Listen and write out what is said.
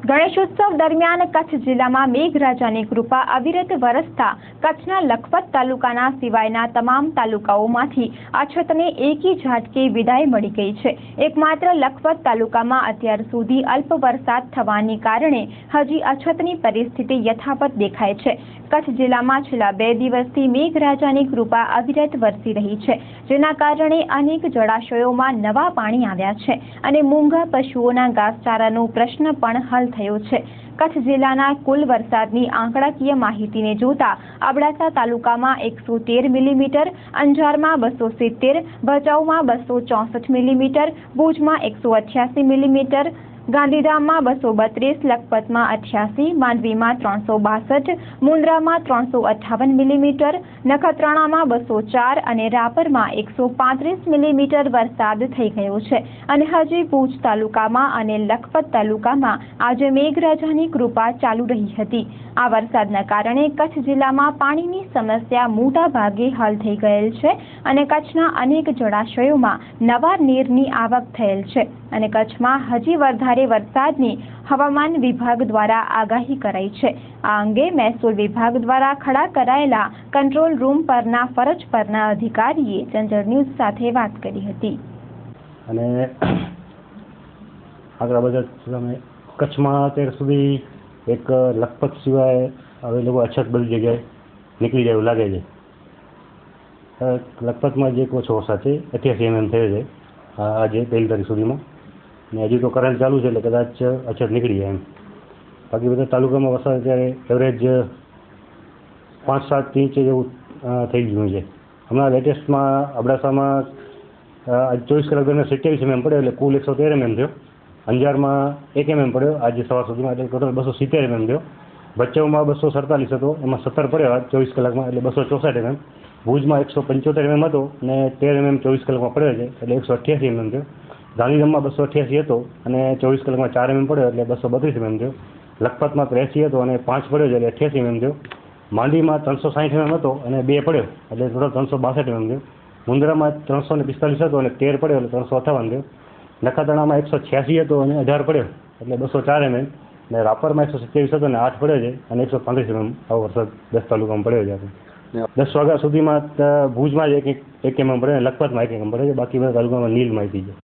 ગણેશોત્સવ દરમિયાન કચ્છ જિલ્લામાં મેઘરાજાની કૃપા અવિરત વરસતા કચ્છના લખપત તાલુકાના સિવાયના તમામ તાલુકાઓમાંથી અછતને એકી ઝાટકે વિદાય મળી ગઈ છે। એકમાત્ર લખપત તાલુકામાં અત્યાર સુધી અલ્પ વરસાદ થવાને કારણે હજી અછતની પરિસ્થિતિ યથાવત દેખાય છે। કચ્છ જિલ્લામાં છેલ્લા 2 દિવસથી મેઘરાજાની કૃપા અવિરત વરસી રહી છે, જેના કારણે અનેક જળાશયોમાં નવા પાણી આવ્યા છે અને મૂંગા પશુઓના ઘાસચારાનો પ્રશ્ન પણ હલ થયો છે। કચ્છ જિલ્લાના કુલ વરસાદની આંકડાકીય માહિતીને જોતા અબડાસા તાલુકામાં 113 મિલીમીટર, અંજારમાં 270, ભચાઉમાં 264 મિલીમીટર, ભુજમાં 188 મિલીમીટર, ગાંધીધામમાં 232, લખપતમાં 88, માંડવીમાં 362, મુન્દ્રામાં 358 મિલીમીટર, નખત્રાણામાં 204 અને રાપરમાં 135 મિલીમીટર વરસાદ થઈ ગયો છે અને હજી ભુજ તાલુકામાં અને લખપત તાલુકામાં આજે મેઘરાજાની કૃપા ચાલુ રહી હતી। આ વરસાદના કારણે કચ્છ જિલ્લામાં પાણીની સમસ્યા મોટા ભાગે હલ થઈ ગયેલ છે અને કચ્છના અનેક જળાશયોમાં નવા નીરની આવક થયેલ છે અને કચ્છમાં હજી વધારે વરસાદની હવામાન વિભાગ દ્વારા આગાહી કરાઈ છે। આ અંગે મહેસૂલ વિભાગ દ્વારા ખડા કરાયેલા કંટ્રોલ રૂમ પરના ફરજ પરના અધિકારીએ ચંચળ ન્યૂઝ સાથે વાત કરી હતી। અને આગળ બધા કચ્છમાં અત્યાર સુધી એક લખપત સિવાય હવે લોકો અછત બધી જગ્યાએ નીકળી જાય એવું લાગે છે। લખપતમાં જે ઓછો વરસાદ છે 88 mm થયો છે આજે 1 તારીખ સુધીમાં, ને હજી તો કરંટ ચાલુ છે એટલે કદાચ અછત નીકળી જાય એમ। બાકી બધા તાલુકામાં વરસાદ અત્યારે એવરેજ 5-7 ઇંચ જેવું થઈ ગયું છે। હમણાં લેટેસ્ટમાં અબડાસામાં 24 કલાક દરમિયાન 27 mm પડ્યો એટલે કુલ 113 mm થયો। અંજારમાં 1 mm પડ્યો આજે સવાર સુધીમાં એટલે ટોટલ 270 mm થયો। ભચાઉમાં 247 હતો, એમાં 17 પડ્યો આજ 24 કલાકમાં એટલે 264 mm। ભુજમાં 175 mm હતો અને 13 mm 24 કલાકમાં પડ્યો છે એટલે 188 mm થયો। ગાંધીધામમાં 288 હતો અને 24 કલાકમાં 4 mm પડ્યો એટલે 232 mm થયો। લખપતમાં 83 હતો અને 5 પડ્યો છે એટલે 88 mm થયો। માંડવીમાં 360 mm હતો અને 2 પડ્યો એટલે ટોટલ 362 mm થયો। મુન્દ્રામાં 345 હતો અને 13 પડ્યો એટલે 358 થયો। નખત્રાણામાં 186 હતો અને 18 પડ્યો એટલે 204 mm, અને રાપરમાં 127 હતો અને 8 પડ્યો છે અને 135 mm આવો વરસાદ 10 તાલુકામાં પડ્યો છે। 10 વાગ્યા સુધીમાં ભુજમાં જ 1 mm પડ્યો, લખપતમાં 1 mm પડ્યો છે, બાકી બધા તાલુકામાં નીલ માહિતી છે।